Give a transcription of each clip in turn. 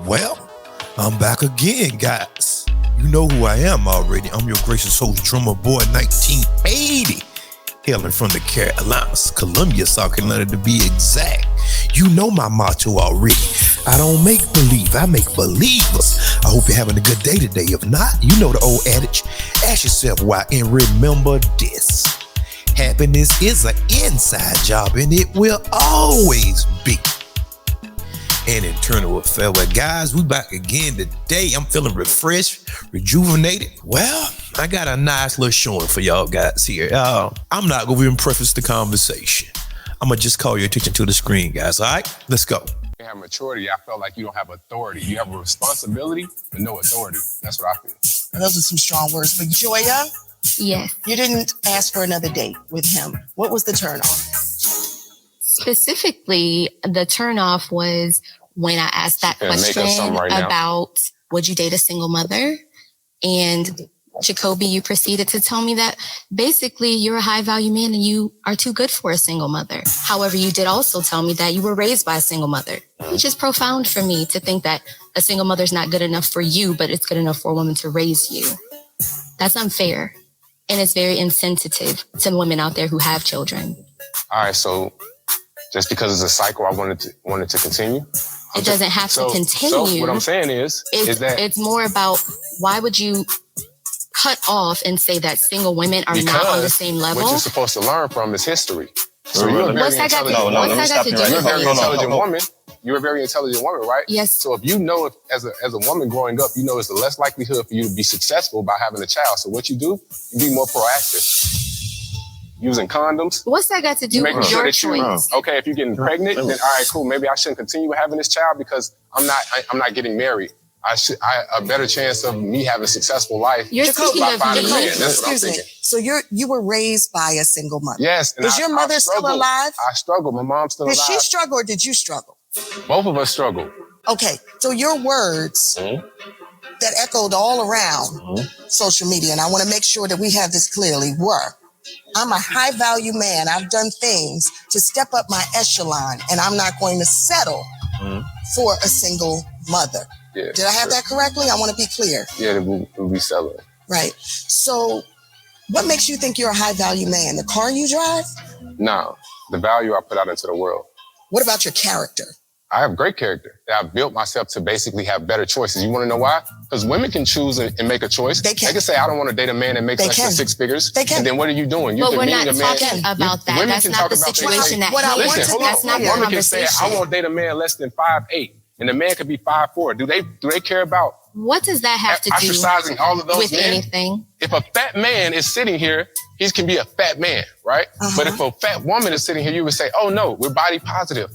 Well, I'm back again, guys. You know who I am already. I'm your gracious host, Drummer Boy 1980. Hailing from the Carolinas, Columbia, South Carolina to be exact. You know my motto already. I don't make believe, I make believers. I hope you're having a good day today. If not, you know the old adage. Ask yourself why and remember this. Happiness is an inside job and it will always be an internal affair. Well, guys, we back again today. I'm feeling refreshed, rejuvenated. Well, I got a nice little showing for y'all guys here. I'm not going to even preface the conversation. I'm going to just call your attention to the screen, guys. All right, let's go. You have maturity. I felt like you don't have authority. You have a responsibility, but no authority. That's what I feel. And those are some strong words. But Joya, yes, you didn't ask for another date with him. What was the turn off? Specifically, the turnoff was when I asked that question about would you date a single mother? And Jacoby, you proceeded to tell me that basically you're a high value man and you are too good for a single mother. However, you did also tell me that you were raised by a single mother, which is profound for me to think that a single mother is not good enough for you, but it's good enough for a woman to raise you. That's unfair. And it's very insensitive to women out there who have children. All right, so just because it's a cycle, I wanted to continue. It doesn't have to continue. So what I'm saying is that it's more about why would you cut off and say that single women are not on the same level? What you're supposed to learn from is history. So you're a very intelligent woman. You're a very intelligent woman, right? Yes. So if you know, as a woman growing up, you know it's the less likelihood for you to be successful by having a child. So what you do, you be more proactive. Using condoms. What's that got to do with your choice? Okay, if you're getting pregnant, then all right, cool. Maybe I shouldn't continue having this child because I'm not getting married. I a better chance of me having a successful life. You're speaking of me. That's what I'm thinking. So you were raised by a single mother. Yes. Is your mother still alive? I struggle. My mom's still alive. Did she struggle or did you struggle? Both of us struggle. Okay, so your words that echoed all around social media, and I want to make sure that we have this clearly, were, I'm a high value man. I've done things to step up my echelon and I'm not going to settle for a single mother. Yeah, did I have that correctly? I want to be clear. Yeah, we sell it. Right. So what makes you think you're a high value man? The car you drive? No, the value I put out into the world. What about your character? I have great character. I've built myself to basically have better choices. You want to know why? Because women can choose and make a choice. They can say, I don't want to date a man that makes less than 6 figures. They can. And then what are you doing? You're we're not a man. talking about that. That's not the situation that that's not the conversation. Women can say, I won't date a man less than 5'8", and the man could be 5'4". Do they care about what does that have to do ostracizing all of those with men? Anything? If a fat man is sitting here, he can be a fat man, right? But if a fat woman is sitting here, you would say, oh no, we're body positive.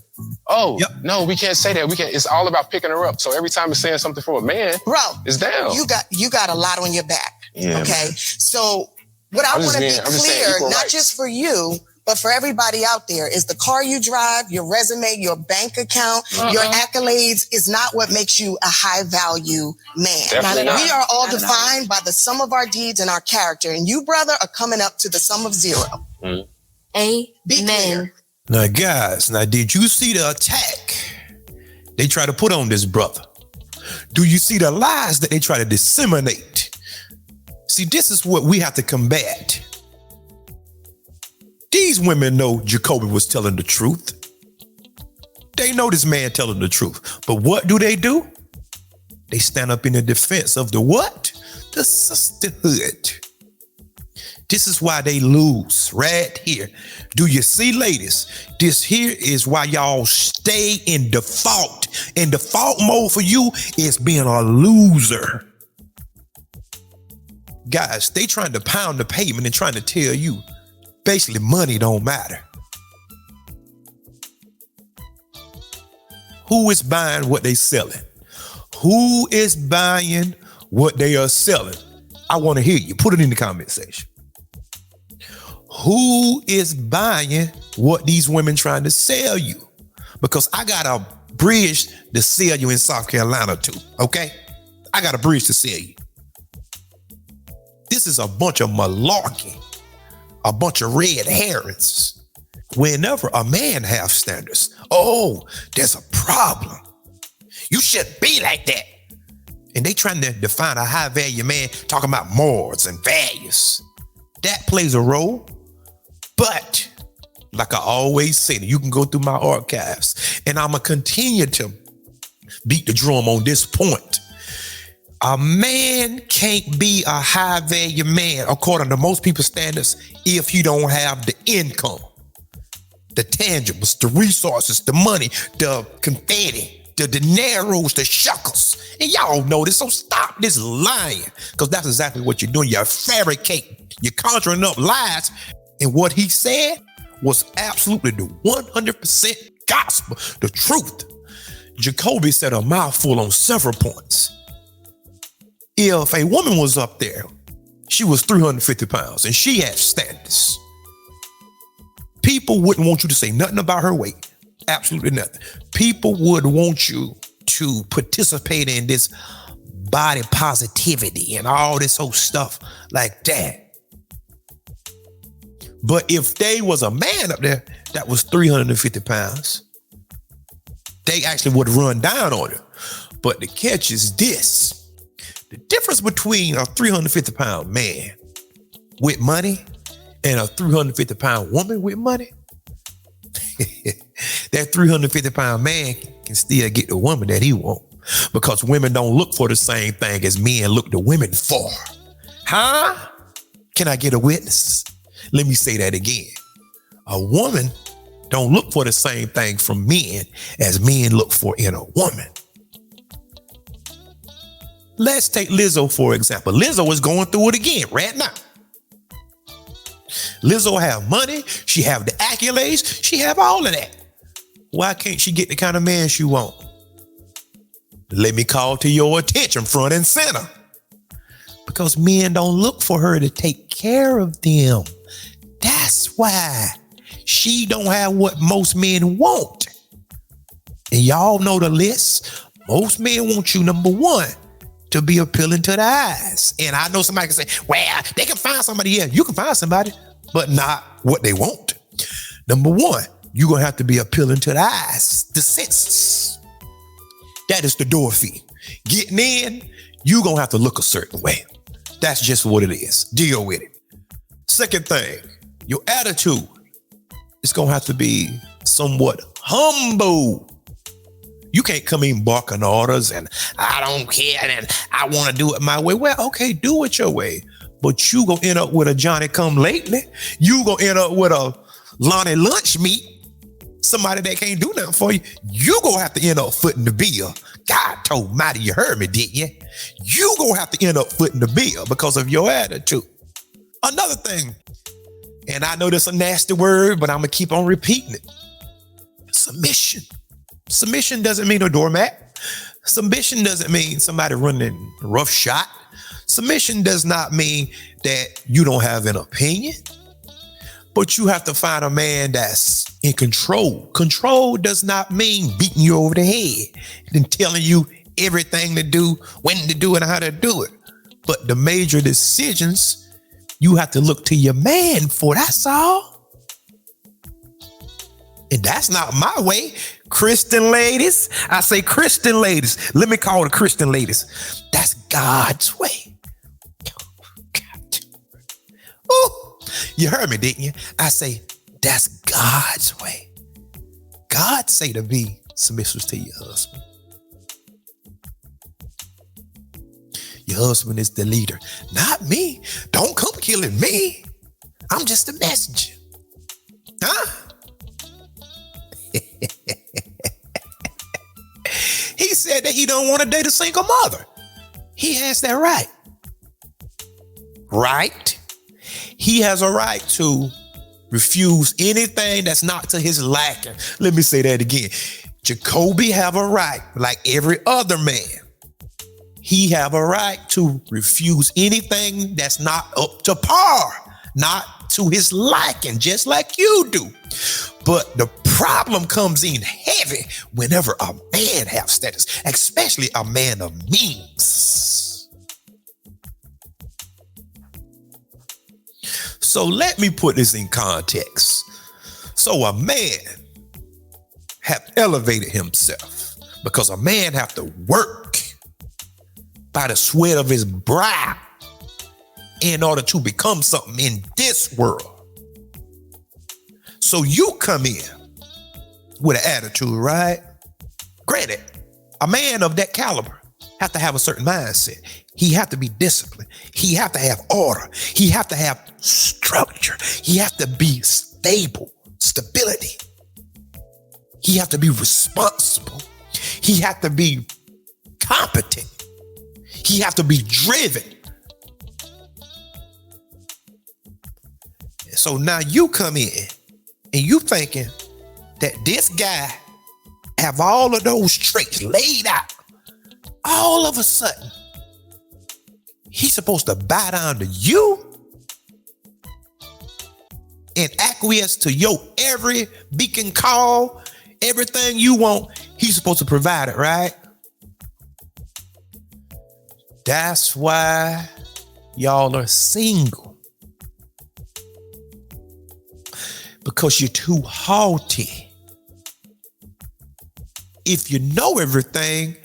Oh, no, we can't say that. It's all about picking her up. So every time it's saying something for a man, bro, it's down. You got a lot on your back. Yeah, okay. Man. So what I want to be clear, not just for you, but for everybody out there, is the car you drive, your resume, your bank account, your accolades is not what makes you a high value man. We are all defined by the sum of our deeds and our character. And you, brother, are coming up to the sum of 0. Amen. Now, guys, did you see the attack they try to put on this brother? Do you see the lies that they try to disseminate? See, this is what we have to combat. These women know Jacoby was telling the truth. They know this man telling the truth. But what do? They stand up in the defense of the what? The sisterhood. This is why they lose right here. Do you see, ladies? This here is why y'all stay in default. In default mode for you is being a loser. Guys, they trying to pound the pavement and trying to tell you basically money don't matter. Who is buying what they selling? Who is buying what they are selling? I want to hear you. Put it in the comment section. Who is buying what these women trying to sell you? Because I got a bridge to sell you in South Carolina too, okay? I got a bridge to sell you. This is a bunch of malarkey, a bunch of red herrings. Whenever a man has standards, there's a problem. You shouldn't be like that. And they trying to define a high value man, talking about morals and values. That plays a role. But like I always say, you can go through my archives and I'm going to continue to beat the drum on this point. A man can't be a high value man, according to most people's standards, if you don't have the income, the tangibles, the resources, the money, the confetti, the dineros, the shekels. And y'all know this, so stop this lying, because that's exactly what you're doing. You're fabricating, you're conjuring up lies. And what he said was absolutely the 100% gospel, the truth. Jacoby said a mouthful on several points. If a woman was up there, she was 350 pounds and she had standards, people wouldn't want you to say nothing about her weight. Absolutely nothing. People would want you to participate in this body positivity and all this whole stuff like that. But if they was a man up there that was 350 pounds, they actually would run down on her. But the catch is this. The difference between a 350-pound man with money and a 350-pound woman with money, that 350-pound man can still get the woman that he wants, because women don't look for the same thing as men look to women for. Huh? Can I get a witness? Let me say that again. A woman don't look for the same thing from men as men look for in a woman. Let's take Lizzo, for example. Lizzo is going through it again right now. Lizzo have money. She have the accolades. She have all of that. Why can't she get the kind of man she want? Let me call to your attention front and center. Because men don't look for her to take care of them. That's why she don't have what most men want. And y'all know the list. Most men want you, number one, to be appealing to the eyes. And I know somebody can say, well, they can find somebody. Yeah, you can find somebody, but not what they want. Number one, you're going to have to be appealing to the eyes, the senses. That is the door fee. Getting in, you're going to have to look a certain way. That's just what it is. Deal with it. Second thing, your attitude is going to have to be somewhat humble. You can't come in barking orders and I don't care and I want to do it my way. Well, okay, do it your way. But you gonna end up with a Johnny come lately. You gonna end up with a Lonnie lunch meat. Somebody that can't do nothing for you. You gonna have to end up footing the bill. God told Mighty, you heard me, didn't you? You gonna have to end up footing the bill because of your attitude. Another thing, and I know that's a nasty word, but I'm gonna keep on repeating it. Submission. Submission doesn't mean a doormat. Submission doesn't mean somebody running rough shot. Submission does not mean that you don't have an opinion, but you have to find a man that's in control. Control does not mean beating you over the head and telling you everything to do, when to do it, and how to do it. But the major decisions, you have to look to your man for, that's all. And that's not my way. Christian ladies, I say Christian ladies. Let me call the Christian ladies. That's God's way. God. Ooh, you heard me, didn't you? I say, that's God's way. God say to be submissive to your husband. Your husband is the leader, not me. Don't come killing me. I'm just a messenger. Huh? He said that he don't want to date a single mother. He has that right. Right? He has a right to refuse anything that's not to his liking. Let me say that again. Jacoby have a right, like every other man. He have a right to refuse anything that's not up to par, not to his liking, just like you do. But the problem comes in heavy whenever a man has status, especially a man of means. So let me put this in context. So a man have elevated himself Because a man have to work by the sweat of his brow in order to become something in this world. So you come in with an attitude, right? Granted, a man of that caliber have to have a certain mindset. He have to be disciplined. He have to have order. He have to have structure. He have to be stability. He have to be responsible. He have to be competent. He have to be driven. So now you come in and you thinking that this guy have all of those traits laid out. All of a sudden, he's supposed to bow down to you and acquiesce to your every beacon call, everything you want. He's supposed to provide it, right? That's why y'all are single. Because you're too haughty. If you know everything,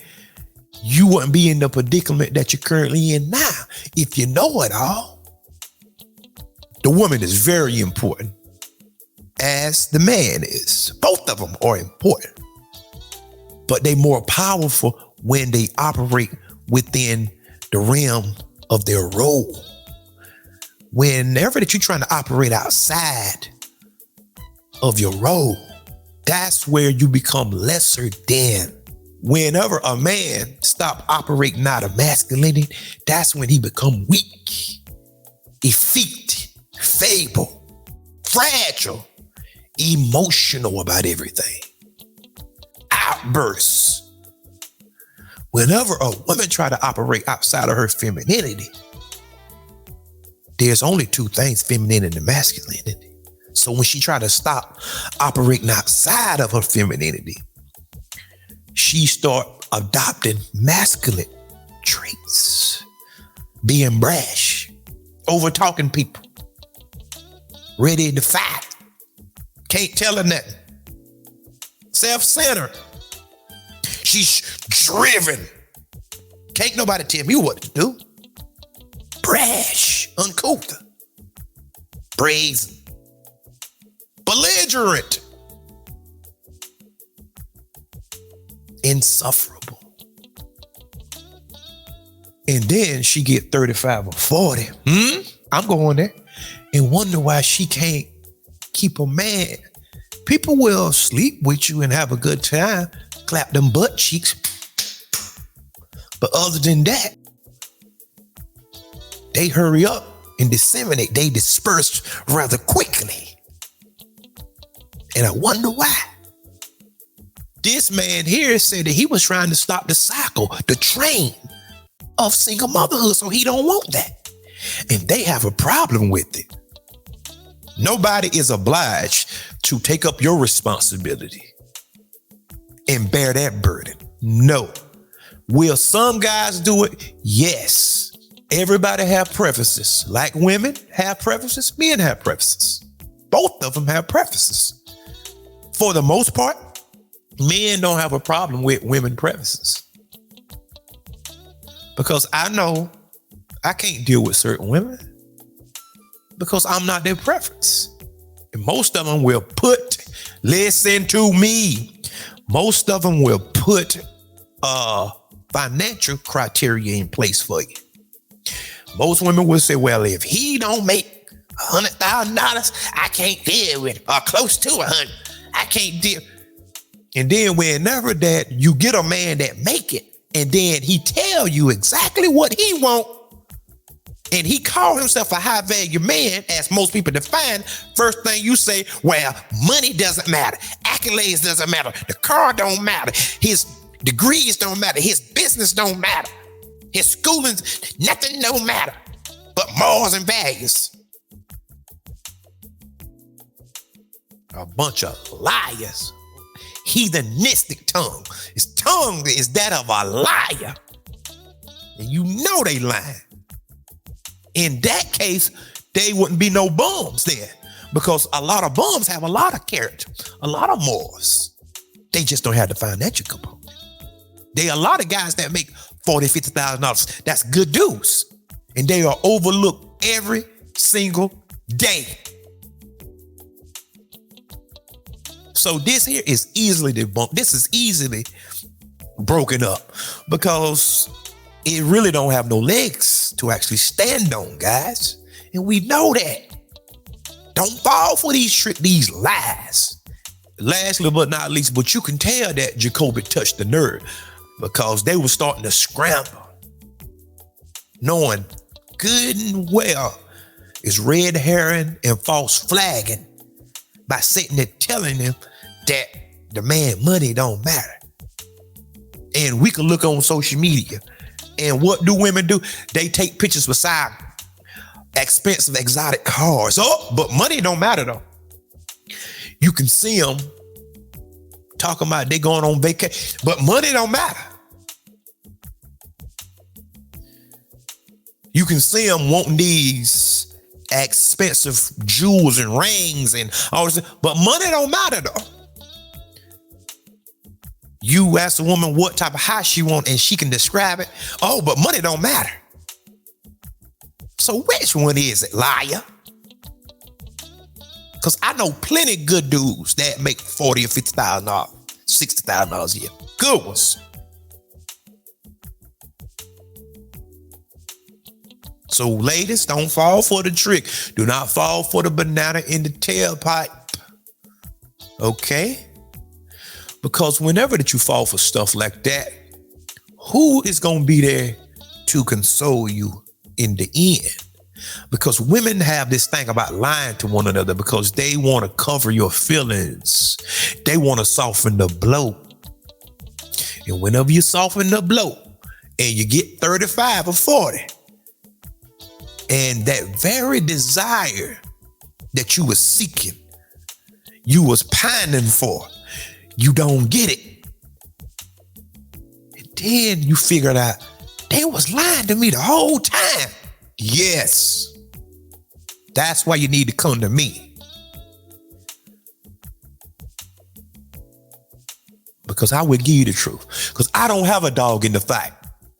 you wouldn't be in the predicament that you're currently in now. If you know it all, the woman is very important, as the man is. Both of them are important, but they're more powerful when they operate within the realm of their role. Whenever that you're trying to operate outside of your role, that's where you become lesser than. Whenever a man stop operating out of masculinity, that's when he become weak, effete, feeble, fragile, emotional about everything, outbursts. Whenever a woman try to operate outside of her femininity, there's only two things, femininity and masculinity. So when she try to stop operating outside of her femininity, she start adopting masculine traits, being brash, over talking people, ready to fight, can't tell her nothing, self-centered. She's driven. Can't nobody tell me what to do. Brash, uncouth, brazen, belligerent, insufferable. And then she get 35 or 40. I'm going there and wonder why she can't keep a man. People will sleep with you and have a good time, clap them butt cheeks. But other than that, they hurry up and disseminate. They disperse rather quickly. And I wonder why. This man here said that he was trying to stop the cycle, the train of single motherhood, so he don't want that. And they have a problem with it. Nobody is obliged to take up your responsibility and bear that burden. No. Will some guys do it? Yes. Everybody have preferences. Like women have preferences, men have preferences. Both of them have preferences. For the most part, men don't have a problem with women preferences. Because I know I can't deal with certain women because I'm not their preference. And most of them will listen to me. Most of them will put financial criteria in place for you. Most women will say, well, if he don't make $100,000, I can't deal with it, or close to 100. I can't deal. And then whenever that you get a man that make it, and then he tell you exactly what he want, and he call himself a high value man, as most people define, first thing you say, well, money doesn't matter. Accolades doesn't matter. The car don't matter. His degrees don't matter. His business don't matter. His schooling, nothing don't matter but morals and values. A bunch of liars. Heathenistic tongue. His tongue is that of a liar. And you know they lying. In that case, they wouldn't be no bums then, because a lot of bums have a lot of character, a lot of morals. They just don't have the financial component. There are a lot of guys that make $40,000, $50,000. That's good dudes. And they are overlooked every single day. So this here is easily debunked. This is easily broken up because it really don't have no legs to actually stand on, guys. And we know that. Don't fall for these lies. Lastly but not least, but you can tell that Jacoby touched the nerve because they were starting to scramble, knowing good and well it's red herring and false flagging by sitting there telling them that the man money don't matter. And we can look on social media, and what do women do? They take pictures beside expensive exotic cars. Oh, but money don't matter though. You can see them talking about they going on vacation, but money don't matter. You can see them wanting these expensive jewels and rings and all this, but money don't matter though. You ask a woman what type of house she want and she can describe it. Oh, but money don't matter. So which one is it, liar? Because I know plenty of good dudes that make $40,000 or $50,000, $60,000 a year. Good ones. So ladies, don't fall for the trick. Do not fall for the banana in the tailpipe. Okay? Because whenever that you fall for stuff like that, who is going to be there to console you in the end? Because women have this thing about lying to one another because they want to cover your feelings. They want to soften the blow. And whenever you soften the blow and you get 35 or 40, and that very desire that you were seeking, you was pining for, you don't get it. And then you figured out they was lying to me the whole time. Yes. That's why you need to come to me. Because I will give you the truth. Because I don't have a dog in the fight.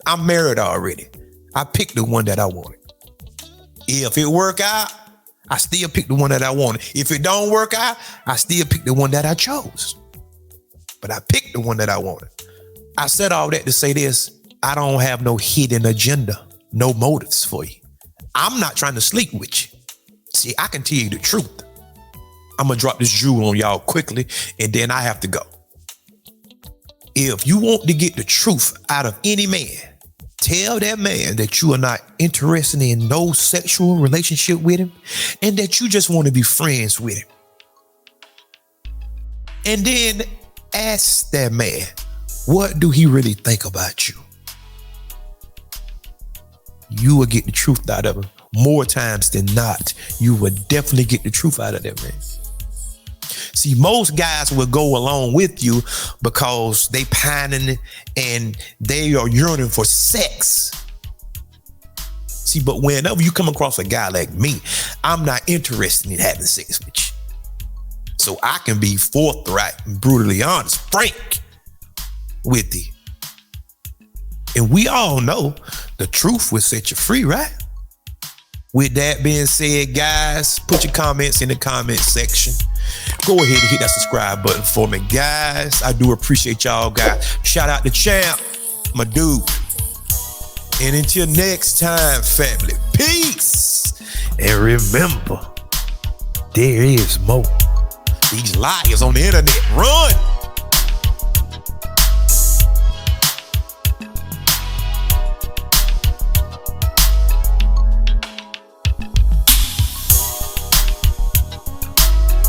I'm married already. I picked the one that I wanted. If it work out, I still pick the one that I wanted. If it don't work out, I still pick the one that I chose. But I picked the one that I wanted. I said all that to say this. I don't have no hidden agenda, no motives for you. I'm not trying to sleep with you. See, I can tell you the truth. I'm going to drop this jewel on y'all quickly, and then I have to go. If you want to get the truth out of any man, tell that man that you are not interested in no sexual relationship with him and that you just want to be friends with him. And then ask that man, what do he really think about you? You will get the truth out of him. More times than not, you will definitely get the truth out of that man. See, most guys will go along with you because they pining and they are yearning for sex. See, but whenever you come across a guy like me, I'm not interested in having sex with you. So I can be forthright and brutally honest, frank with you. And we all know the truth will set you free, right? With that being said, guys, put your comments in the comment section. Go ahead and hit that subscribe button for me, guys. I do appreciate y'all, guys. Shout out to Champ, my dude. And until next time, family, peace. And remember, there is more. These liars on the internet, run.